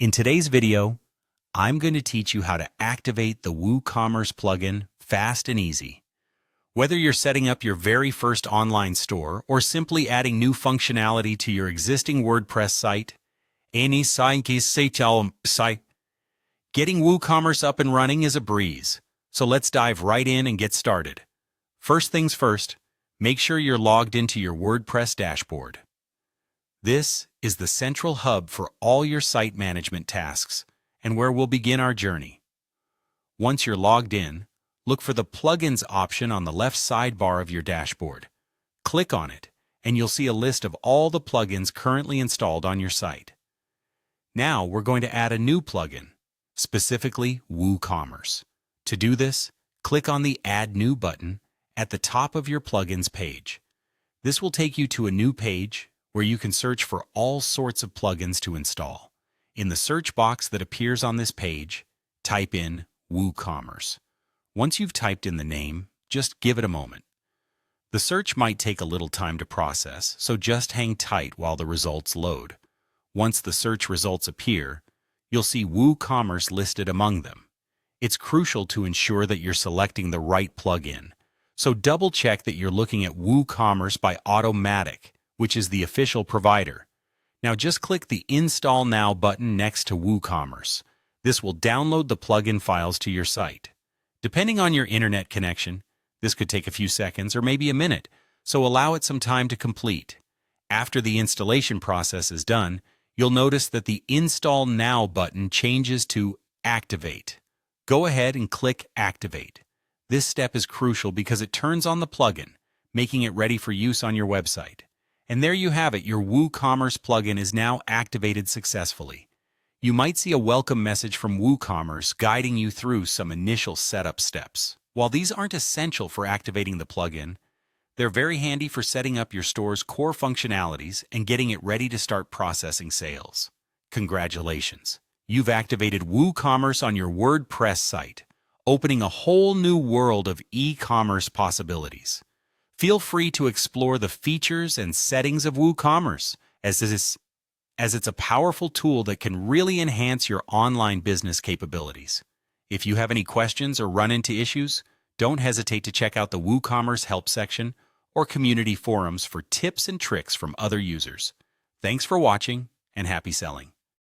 In today's video, I'm going to teach you how to activate the WooCommerce plugin fast and easy. Whether you're setting up your very first online store or simply adding new functionality to your existing WordPress site, getting WooCommerce up and running is a breeze. So let's dive right in and get started. First things first, make sure you're logged into your WordPress dashboard. This is the central hub for all your site management tasks and where we'll begin our journey. Once you're logged in, look for the Plugins option on the left sidebar of your dashboard. Click on it, and you'll see a list of all the plugins currently installed on your site. Now we're going to add a new plugin, specifically WooCommerce. To do this, click on the Add New button at the top of your plugins page. This will take you to a new page where you can search for all sorts of plugins to install. In the search box that appears on this page, type in WooCommerce. Once you've typed in the name, just give it a moment. The search might take a little time to process, so just hang tight while the results load. Once the search results appear, you'll see WooCommerce listed among them. It's crucial to ensure that you're selecting the right plugin, so double-check that you're looking at WooCommerce by Automatic, which is the official provider. Now just click the Install Now button next to WooCommerce. This will download the plugin files to your site. Depending on your internet connection, this could take a few seconds or maybe a minute, so allow it some time to complete. After the installation process is done, you'll notice that the Install Now button changes to Activate. Go ahead and click Activate. This step is crucial because it turns on the plugin, making it ready for use on your website. And there you have it, your WooCommerce plugin is now activated successfully. You might see a welcome message from WooCommerce guiding you through some initial setup steps. While these aren't essential for activating the plugin, they're very handy for setting up your store's core functionalities and getting it ready to start processing sales. Congratulations! You've activated WooCommerce on your WordPress site, opening a whole new world of e-commerce possibilities. Feel free to explore the features and settings of WooCommerce, as it's a powerful tool that can really enhance your online business capabilities. If you have any questions or run into issues, don't hesitate to check out the WooCommerce help section or community forums for tips and tricks from other users. Thanks for watching, and happy selling.